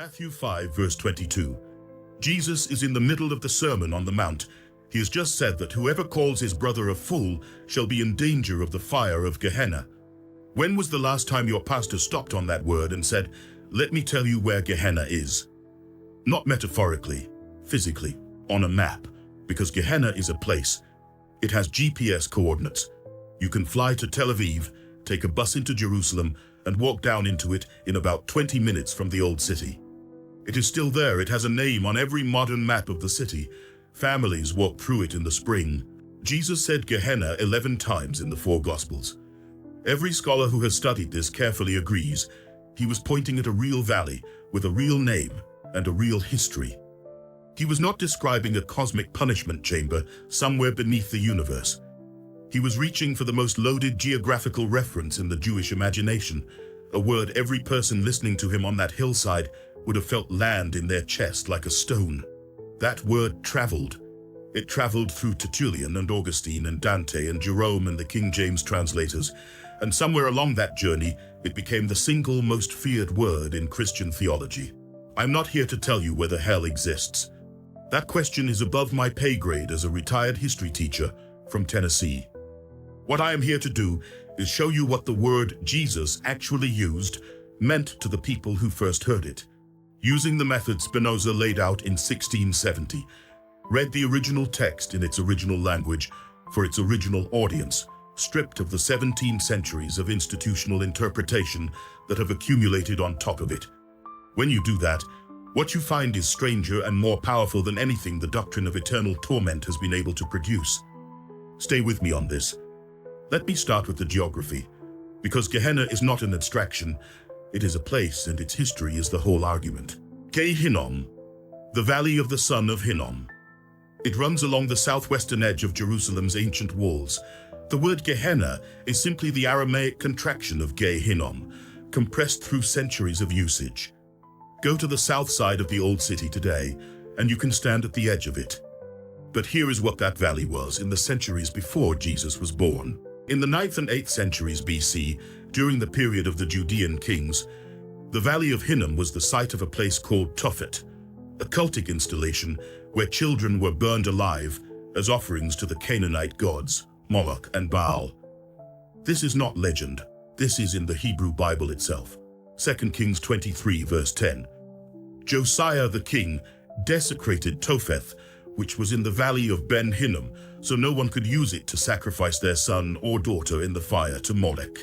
Matthew 5 verse 22. Jesus is in the middle of the Sermon on the Mount. He has just said that whoever calls his brother a fool shall be in danger of the fire of Gehenna. When was the last time your pastor stopped on that word and said, "Let me tell you where Gehenna is"? Not metaphorically, physically, on a map, because Gehenna is a place. It has GPS coordinates. You can fly to Tel Aviv, take a bus into Jerusalem, and walk down into it in about 20 minutes from the old city. It is still there. It has a name on every modern map of the city. Families walk through it in the spring. Jesus said Gehenna 11 times in the four Gospels. Every scholar who has studied this carefully agrees he was pointing at a real valley with a real name and a real history. He was not describing a cosmic punishment chamber somewhere beneath the universe. He was reaching for the most loaded geographical reference in the Jewish imagination, a word every person listening to him on that hillside would have felt land in their chest like a stone. That word traveled. It traveled through Tertullian and Augustine and Dante and Jerome and the King James translators, and somewhere along that journey, it became the single most feared word in Christian theology. I'm not here to tell you whether hell exists. That question is above my pay grade as a retired history teacher from Tennessee. What I am here to do is show you what the word Jesus actually used meant to the people who first heard it. Using the method Spinoza laid out in 1670, read the original text in its original language for its original audience, stripped of the 17 centuries of institutional interpretation that have accumulated on top of it. When you do that, what you find is stranger and more powerful than anything the doctrine of eternal torment has been able to produce. Stay with me on this. Let me start with the geography, because Gehenna is not an abstraction, it is a place and its history is the whole argument. Gehenna, the valley of the son of Hinnom. It runs along the southwestern edge of Jerusalem's ancient walls. The word Gehenna is simply the Aramaic contraction of Gehinnom, compressed through centuries of usage. Go to the south side of the old city today, and you can stand at the edge of it. But here is what that valley was in the centuries before Jesus was born. In the 9th and 8th centuries BC, during the period of the Judean kings, the Valley of Hinnom was the site of a place called Tophet, a cultic installation where children were burned alive as offerings to the Canaanite gods, Moloch and Baal. This is not legend. This is in the Hebrew Bible itself. 2 Kings 23 verse 10. Josiah the king desecrated Topheth, which was in the valley of Ben Hinnom, so no one could use it to sacrifice their son or daughter in the fire to Molech.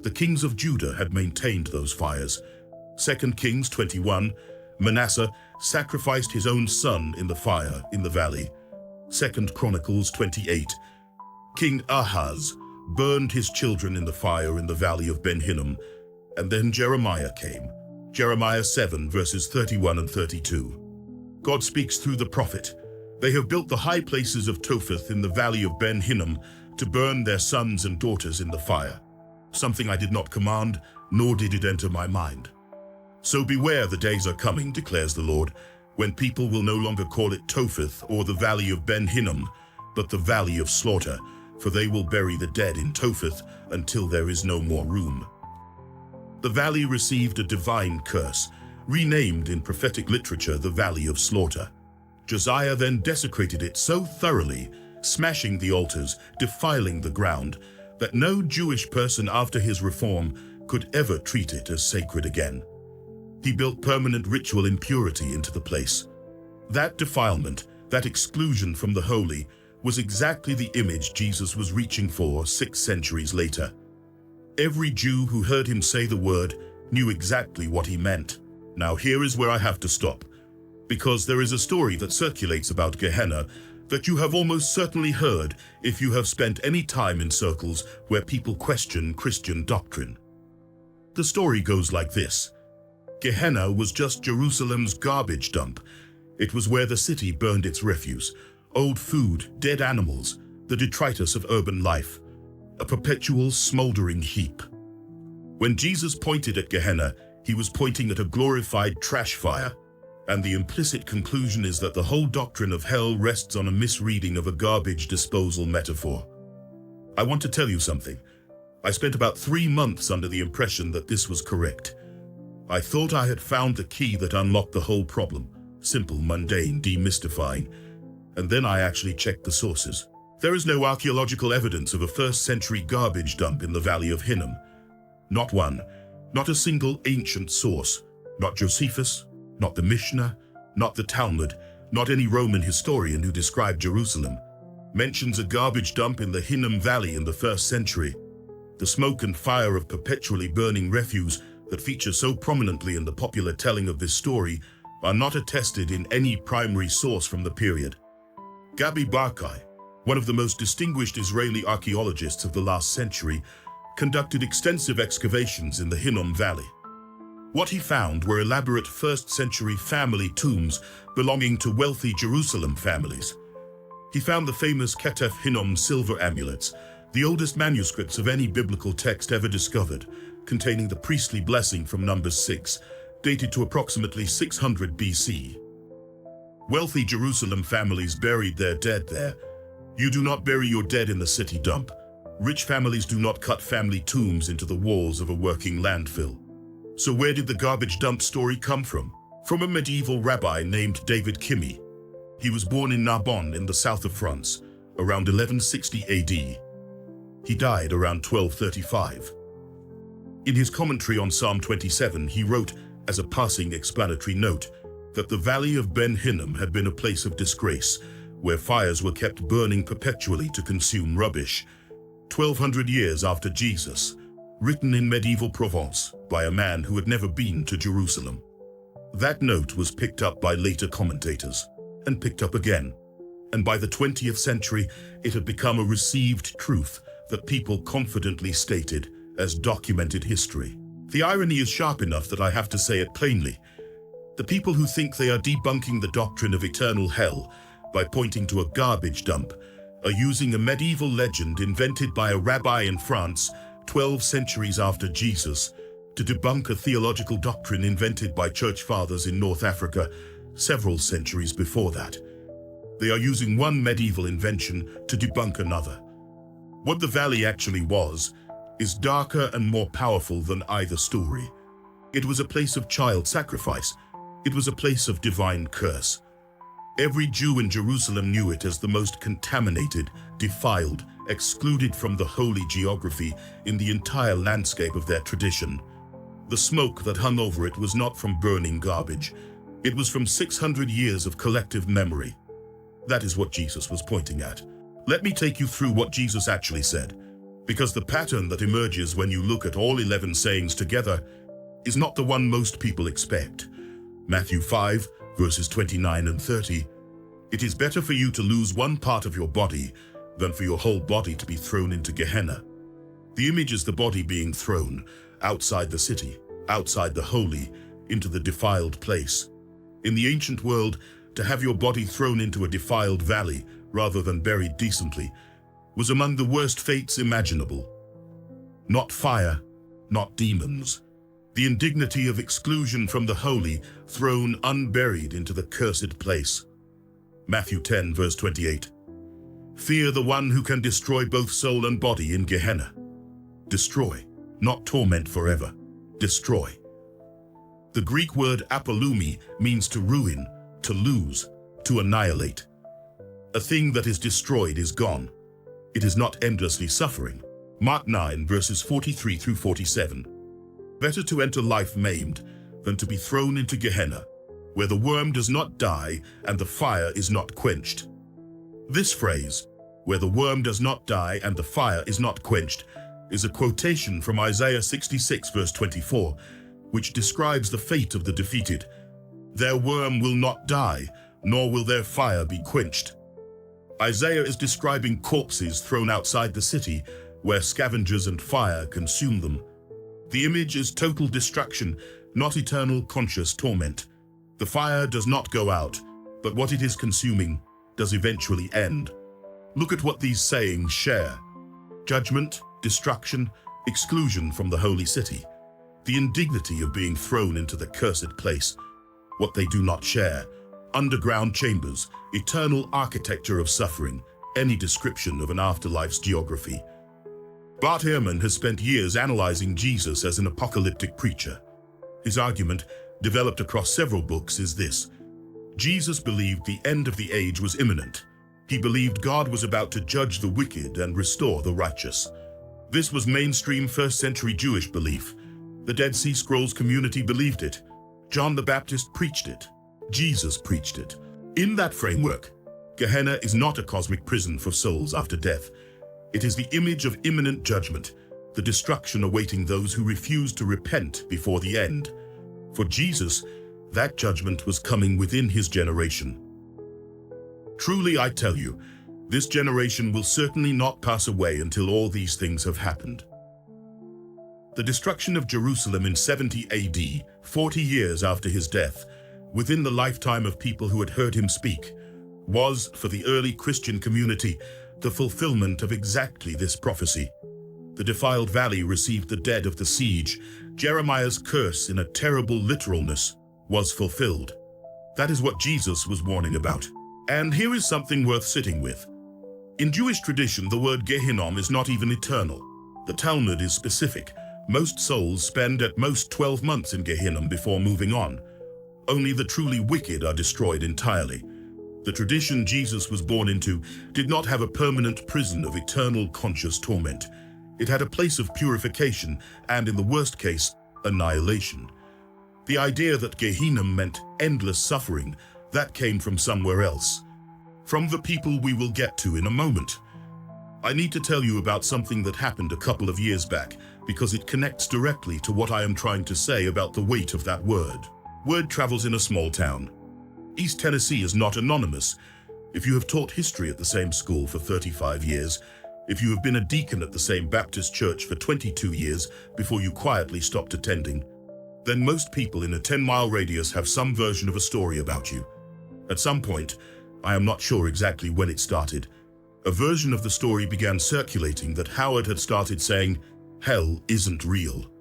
The kings of Judah had maintained those fires. 2 Kings 21, Manasseh sacrificed his own son in the fire in the valley. 2 Chronicles 28, King Ahaz burned his children in the fire in the valley of Ben Hinnom, and then Jeremiah came. Jeremiah 7 verses 31 and 32. God speaks through the prophet. They have built the high places of Topheth in the valley of Ben Hinnom to burn their sons and daughters in the fire. Something I did not command, nor did it enter my mind. So beware, the days are coming, declares the Lord, when people will no longer call it Topheth or the valley of Ben Hinnom, but the valley of slaughter, for they will bury the dead in Topheth until there is no more room. The valley received a divine curse, renamed in prophetic literature the Valley of Slaughter. Josiah then desecrated it so thoroughly, smashing the altars, defiling the ground, that no Jewish person after his reform could ever treat it as sacred again. He built permanent ritual impurity into the place. That defilement, that exclusion from the holy, was exactly the image Jesus was reaching for 6 centuries later. Every Jew who heard him say the word knew exactly what he meant. Now here is where I have to stop, because there is a story that circulates about Gehenna that you have almost certainly heard if you have spent any time in circles where people question Christian doctrine. The story goes like this. Gehenna was just Jerusalem's garbage dump. It was where the city burned its refuse, old food, dead animals, the detritus of urban life, a perpetual smoldering heap. When Jesus pointed at Gehenna, he was pointing at a glorified trash fire, and the implicit conclusion is that the whole doctrine of hell rests on a misreading of a garbage disposal metaphor. I want to tell you something. I spent about 3 months under the impression that this was correct. I thought I had found the key that unlocked the whole problem. Simple, mundane, demystifying. And then I actually checked the sources. There is no archaeological evidence of a first-century garbage dump in the Valley of Hinnom. Not one. Not a single ancient source. Not Josephus, not the Mishnah, not the Talmud, not any Roman historian who described Jerusalem mentions a garbage dump in the Hinnom Valley in the 1st century. The smoke and fire of perpetually burning refuse that feature so prominently in the popular telling of this story are not attested in any primary source from the period. Gabi Barkai, one of the most distinguished Israeli archaeologists of the last century, conducted extensive excavations in the Hinnom Valley. What he found were elaborate 1st century family tombs belonging to wealthy Jerusalem families. He found the famous Ketef Hinnom silver amulets, the oldest manuscripts of any biblical text ever discovered, containing the priestly blessing from Numbers 6, dated to approximately 600 BC. Wealthy Jerusalem families buried their dead there. You do not bury your dead in the city dump. Rich families do not cut family tombs into the walls of a working landfill. So where did the garbage dump story come from? From a medieval rabbi named David Kimmy. He was born in Narbonne in the south of France, around 1160 AD. He died around 1235. In his commentary on Psalm 27, he wrote, as a passing explanatory note, that the Valley of Ben Hinnom had been a place of disgrace, where fires were kept burning perpetually to consume rubbish. 1200 years after Jesus, written in medieval Provence by a man who had never been to Jerusalem. That note was picked up by later commentators, and picked up again. And by the 20th century, it had become a received truth that people confidently stated as documented history. The irony is sharp enough that I have to say it plainly. The people who think they are debunking the doctrine of eternal hell by pointing to a garbage dump are using a medieval legend invented by a rabbi in France 12 centuries after Jesus to debunk a theological doctrine invented by church fathers in North Africa several centuries before that. They are using one medieval invention to debunk another. What the valley actually was is darker and more powerful than either story. It was a place of child sacrifice. It was a place of divine curse. Every Jew in Jerusalem knew it as the most contaminated, defiled, excluded from the holy geography in the entire landscape of their tradition. The smoke that hung over it was not from burning garbage. It was from 600 years of collective memory. That is what Jesus was pointing at. Let me take you through what Jesus actually said, because the pattern that emerges when you look at all 11 sayings together is not the one most people expect. Matthew 5, verses 29 and 30. It is better for you to lose one part of your body than for your whole body to be thrown into Gehenna. The image is the body being thrown outside the city, outside the holy, into the defiled place. In the ancient world, to have your body thrown into a defiled valley rather than buried decently was among the worst fates imaginable. Not fire, not demons. The indignity of exclusion from the holy, thrown unburied into the cursed place. Matthew 10, verse 28. Fear the one who can destroy both soul and body in Gehenna. Destroy, not torment forever. Destroy. The Greek word apolumi means to ruin, to lose, to annihilate. A thing that is destroyed is gone. It is not endlessly suffering. Mark 9, verses 43 through 47. Better to enter life maimed than to be thrown into Gehenna, where the worm does not die and the fire is not quenched. This phrase, where the worm does not die and the fire is not quenched, is a quotation from Isaiah 66, verse 24, which describes the fate of the defeated. Their worm will not die, nor will their fire be quenched. Isaiah is describing corpses thrown outside the city, where scavengers and fire consume them. The image is total destruction, not eternal conscious torment. The fire does not go out, but what it is consuming does eventually end. Look at what these sayings share. Judgment, destruction, exclusion from the holy city. The indignity of being thrown into the cursed place. What they do not share. Underground chambers, eternal architecture of suffering, any description of an afterlife's geography. Bart Ehrman has spent years analyzing Jesus as an apocalyptic preacher. His argument, developed across several books, is this: Jesus believed the end of the age was imminent. He believed God was about to judge the wicked and restore the righteous. This was mainstream first-century Jewish belief. The Dead Sea Scrolls community believed it. John the Baptist preached it. Jesus preached it. In that framework, Gehenna is not a cosmic prison for souls after death. It is the image of imminent judgment, the destruction awaiting those who refuse to repent before the end. For Jesus, that judgment was coming within his generation. Truly, I tell you, this generation will certainly not pass away until all these things have happened. The destruction of Jerusalem in 70 AD, 40 years after his death, within the lifetime of people who had heard him speak, was, for the early Christian community, the fulfillment of exactly this prophecy. The defiled valley received the dead of the siege. Jeremiah's curse, in a terrible literalness, was fulfilled. That is what Jesus was warning about. And here is something worth sitting with. In Jewish tradition, the word Gehinnom is not even eternal. The Talmud is specific. Most souls spend at most 12 months in Gehenna before moving on. Only the truly wicked are destroyed entirely. The tradition Jesus was born into did not have a permanent prison of eternal conscious torment. It had a place of purification and, in the worst case, annihilation. The idea that Gehenna meant endless suffering, that came from somewhere else. From the people we will get to in a moment. I need to tell you about something that happened a couple of years back, because it connects directly to what I am trying to say about the weight of that word. Word travels in a small town. East Tennessee is not anonymous. If you have taught history at the same school for 35 years, if you have been a deacon at the same Baptist church for 22 years before you quietly stopped attending, then most people in a 10-mile radius have some version of a story about you. At some point, I am not sure exactly when it started, a version of the story began circulating that Howard had started saying, "Hell isn't real."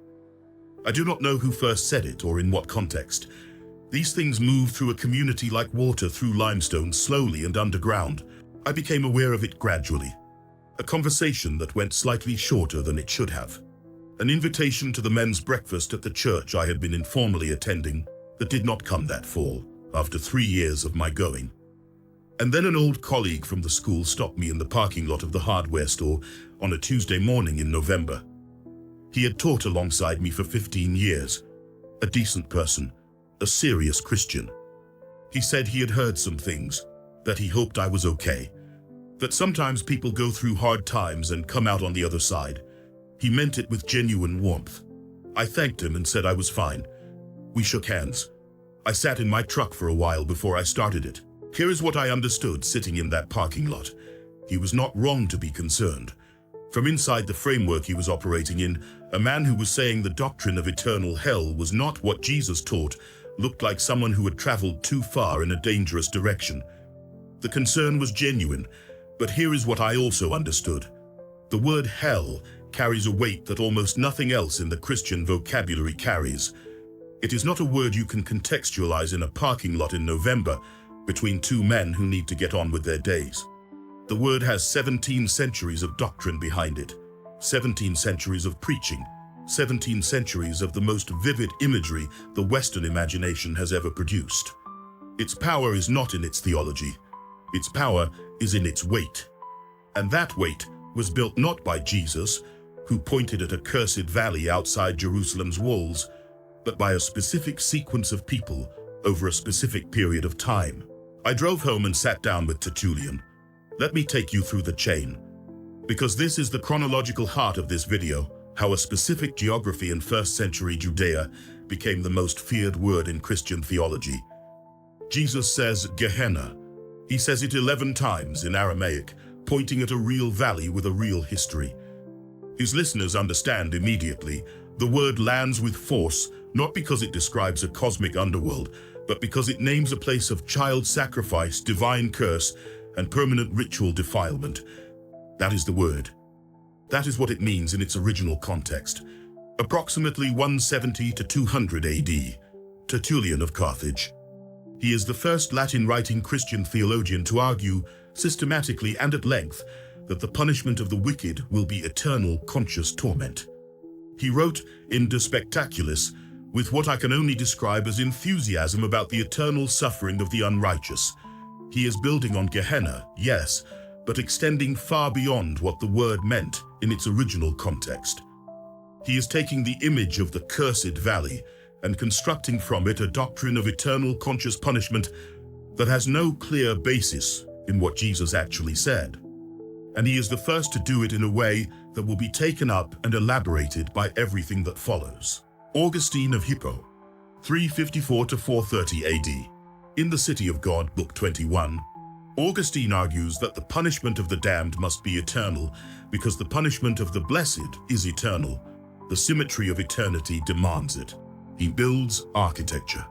I do not know who first said it or in what context. These things move through a community like water through limestone, slowly and underground. I became aware of it gradually. A conversation that went slightly shorter than it should have. An invitation to the men's breakfast at the church I had been informally attending that did not come that fall, after 3 years of my going. And then an old colleague from the school stopped me in the parking lot of the hardware store on a Tuesday morning in November. He had taught alongside me for 15 years. A decent person, a serious Christian. He said he had heard some things, that he hoped I was okay, that sometimes people go through hard times and come out on the other side. He meant it with genuine warmth. I thanked him and said I was fine. We shook hands. I sat in my truck for a while before I started it. Here is what I understood sitting in that parking lot. He was not wrong to be concerned. From inside the framework he was operating in, a man who was saying the doctrine of eternal hell was not what Jesus taught looked like someone who had traveled too far in a dangerous direction. The concern was genuine, but here is what I also understood. The word hell carries a weight that almost nothing else in the Christian vocabulary carries. It is not a word you can contextualize in a parking lot in November between two men who need to get on with their days. The word has 17 centuries of doctrine behind it, 17 centuries of preaching, 17 centuries of the most vivid imagery the Western imagination has ever produced. Its power is not in its theology. Its power is in its weight. And that weight was built not by Jesus, who pointed at a cursed valley outside Jerusalem's walls, but by a specific sequence of people over a specific period of time. I drove home and sat down with Tertullian. Let me take you through the chain, because this is the chronological heart of this video, how a specific geography in 1st century Judea became the most feared word in Christian theology. Jesus says Gehenna. He says it 11 times in Aramaic, pointing at a real valley with a real history. His listeners understand immediately. The word lands with force, not because it describes a cosmic underworld, but because it names a place of child sacrifice, divine curse, and permanent ritual defilement. That is the word. That is what it means in its original context. Approximately 170 to 200 AD, Tertullian of Carthage. He is the first Latin-writing Christian theologian to argue, systematically and at length, that the punishment of the wicked will be eternal conscious torment. He wrote in De Spectaculis, with what I can only describe as enthusiasm about the eternal suffering of the unrighteous. He is building on Gehenna, yes, but extending far beyond what the word meant in its original context. He is taking the image of the cursed valley and constructing from it a doctrine of eternal conscious punishment that has no clear basis in what Jesus actually said. And he is the first to do it in a way that will be taken up and elaborated by everything that follows. Augustine of Hippo, 354 to 430 AD. In The City of God, Book 21, Augustine argues that the punishment of the damned must be eternal because the punishment of the blessed is eternal. The symmetry of eternity demands it. He builds architecture.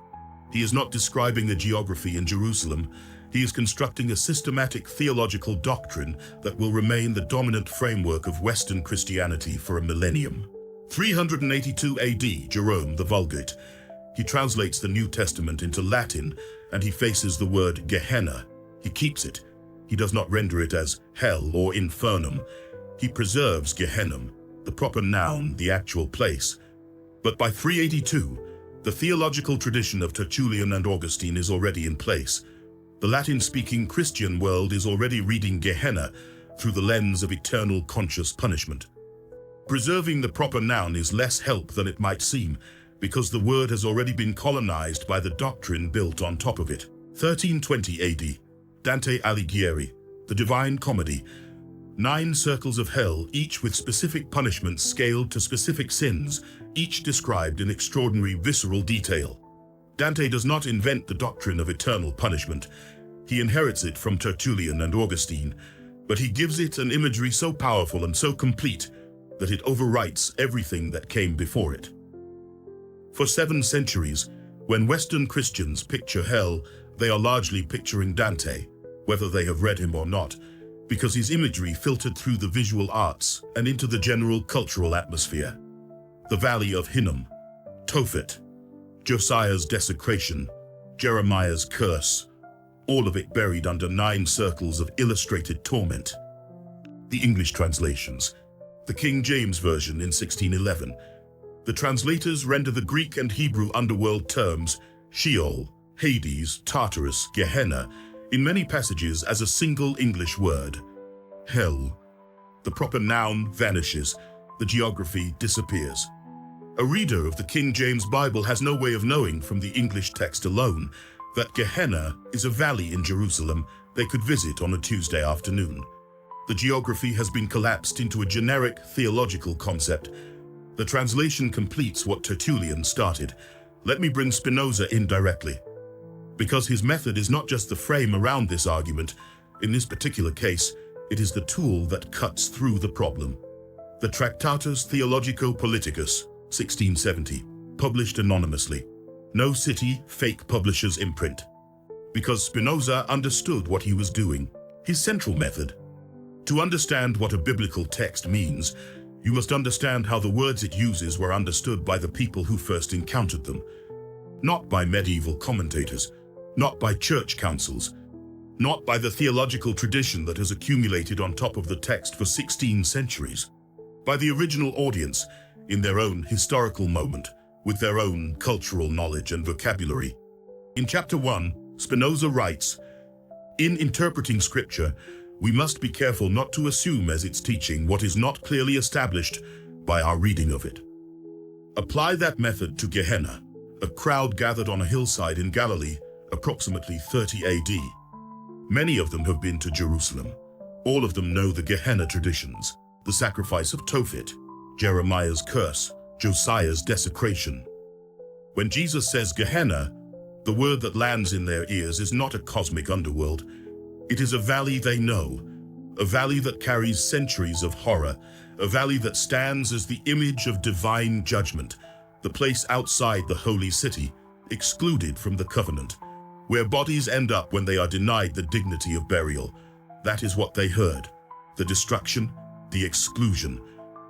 He is not describing a geography in Jerusalem. He is constructing a systematic theological doctrine that will remain the dominant framework of Western Christianity for a millennium. 382 AD, Jerome the Vulgate. He translates the New Testament into Latin, and he faces the word Gehenna. He keeps it. He does not render it as hell or infernum. He preserves Gehenna, the proper noun, the actual place. But by 382, the theological tradition of Tertullian and Augustine is already in place. The Latin-speaking Christian world is already reading Gehenna through the lens of eternal conscious punishment. Preserving the proper noun is less help than it might seem, because the word has already been colonized by the doctrine built on top of it. 1320 AD, Dante Alighieri, The Divine Comedy. 9 circles of hell, each with specific punishments scaled to specific sins, each described in extraordinary visceral detail. Dante does not invent the doctrine of eternal punishment. He inherits it from Tertullian and Augustine, but he gives it an imagery so powerful and so complete that it overwrites everything that came before it. For 7 centuries, when Western Christians picture hell, they are largely picturing Dante, whether they have read him or not, because his imagery filtered through the visual arts and into the general cultural atmosphere. The Valley of Hinnom, Tophet, Josiah's desecration, Jeremiah's curse, all of it buried under 9 circles of illustrated torment. The English translations. The King James Version in 1611. The translators render the Greek and Hebrew underworld terms, Sheol, Hades, Tartarus, Gehenna, in many passages as a single English word. Hell. The proper noun vanishes, the geography disappears. A reader of the King James Bible has no way of knowing from the English text alone that Gehenna is a valley in Jerusalem they could visit on a Tuesday afternoon. The geography has been collapsed into a generic theological concept. The translation completes what Tertullian started. Let me bring Spinoza in directly. Because his method is not just the frame around this argument, in this particular case, it is the tool that cuts through the problem. The Tractatus Theologico-Politicus, 1670, published anonymously. No City, fake publisher's imprint. Because Spinoza understood what he was doing, his central method. To understand what a biblical text means, you must understand how the words it uses were understood by the people who first encountered them. Not by medieval commentators, not by church councils, not by the theological tradition that has accumulated on top of the text for 16 centuries. By the original audience, in their own historical moment, with their own cultural knowledge and vocabulary. In chapter 1, Spinoza writes, "In interpreting scripture, we must be careful not to assume as its teaching what is not clearly established by our reading of it." Apply that method to Gehenna, a crowd gathered on a hillside in Galilee, approximately 30 AD. Many of them have been to Jerusalem. All of them know the Gehenna traditions, the sacrifice of Tophet, Jeremiah's curse, Josiah's desecration. When Jesus says Gehenna, the word that lands in their ears is not a cosmic underworld. It is a valley they know, a valley that carries centuries of horror, a valley that stands as the image of divine judgment, the place outside the holy city, excluded from the covenant, where bodies end up when they are denied the dignity of burial. That is what they heard. The destruction, the exclusion,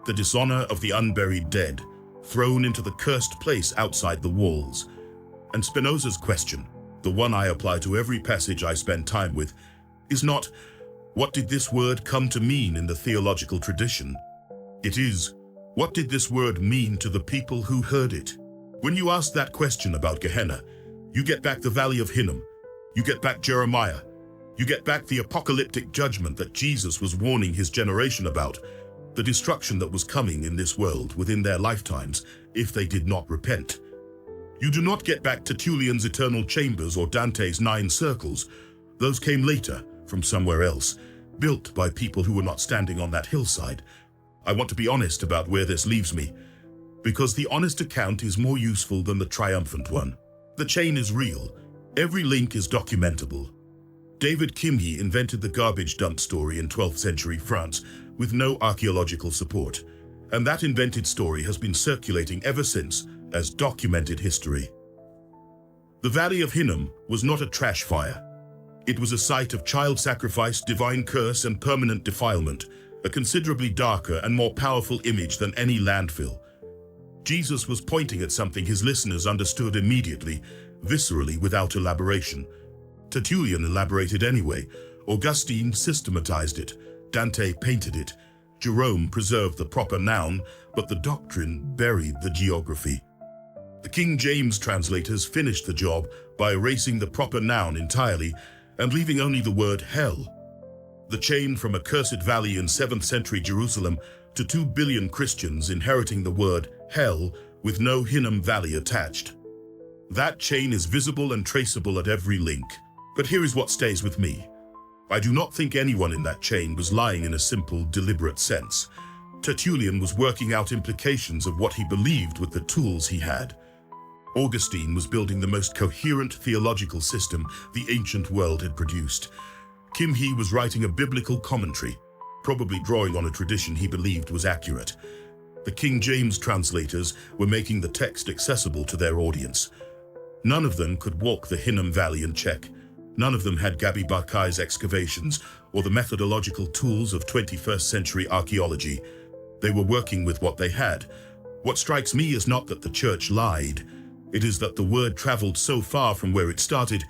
the dishonor of the unburied dead, thrown into the cursed place outside the walls. And Spinoza's question, the one I apply to every passage I spend time with, is not, what did this word come to mean in the theological tradition? It is, what did this word mean to the people who heard it? When you ask that question about Gehenna, you get back the Valley of Hinnom, you get back Jeremiah, you get back the apocalyptic judgment that Jesus was warning his generation about, the destruction that was coming in this world within their lifetimes if they did not repent. You do not get back Tertullian's eternal chambers or Dante's 9 circles. Those came later, from somewhere else, built by people who were not standing on that hillside. I want to be honest about where this leaves me, because the honest account is more useful than the triumphant one. The chain is real. Every link is documentable. David Kimhi invented the garbage dump story in 12th century France with no archaeological support, and that invented story has been circulating ever since as documented history. The Valley of Hinnom was not a trash fire. It was a site of child sacrifice, divine curse, and permanent defilement, a considerably darker and more powerful image than any landfill. Jesus was pointing at something his listeners understood immediately, viscerally, without elaboration. Tertullian elaborated anyway. Augustine systematized it. Dante painted it. Jerome preserved the proper noun, but the doctrine buried the geography. The King James translators finished the job by erasing the proper noun entirely and leaving only the word hell. The chain from a cursed valley in 7th century Jerusalem to 2 billion Christians inheriting the word hell with no Hinnom Valley attached. That chain is visible and traceable at every link. But here is what stays with me. I do not think anyone in that chain was lying in a simple, deliberate sense. Tertullian was working out implications of what he believed with the tools he had. Augustine was building the most coherent theological system the ancient world had produced. Kimhi was writing a biblical commentary, probably drawing on a tradition he believed was accurate. The King James translators were making the text accessible to their audience. None of them could walk the Hinnom Valley and check. None of them had Gabi Bakai's excavations or the methodological tools of 21st century archaeology. They were working with what they had. What strikes me is not that the church lied. It is that the word traveled so far from where it started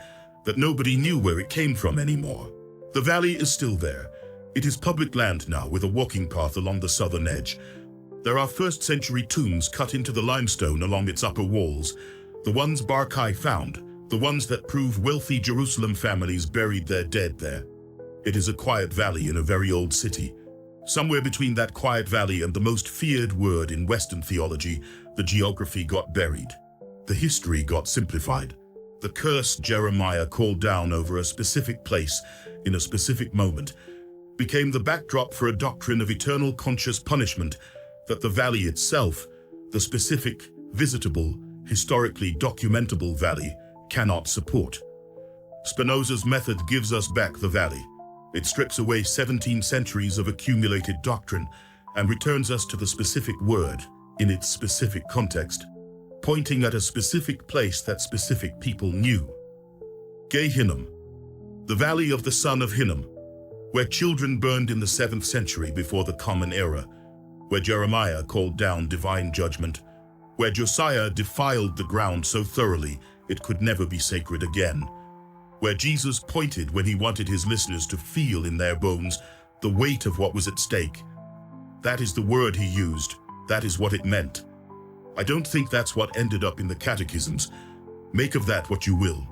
that nobody knew where it came from anymore. The valley is still there. It is public land now with a walking path along the southern edge. There are 1st century tombs cut into the limestone along its upper walls, the ones Barkai found, the ones that prove wealthy Jerusalem families buried their dead there. It is a quiet valley in a very old city. Somewhere between that quiet valley and the most feared word in Western theology, the geography got buried. The history got simplified. The curse Jeremiah called down over a specific place in a specific moment became the backdrop for a doctrine of eternal conscious punishment that the valley itself, the specific, visitable, historically documentable valley, cannot support. Spinoza's method gives us back the valley. It strips away 17 centuries of accumulated doctrine and returns us to the specific word in its specific context, pointing at a specific place that specific people knew. Gehenna, the valley of the son of Hinnom, where children burned in the 7th century before the Common Era, where Jeremiah called down divine judgment, where Josiah defiled the ground so thoroughly it could never be sacred again, where Jesus pointed when he wanted his listeners to feel in their bones the weight of what was at stake. That is the word he used. That is what it meant. I don't think that's what ended up in the catechisms. Make of that what you will.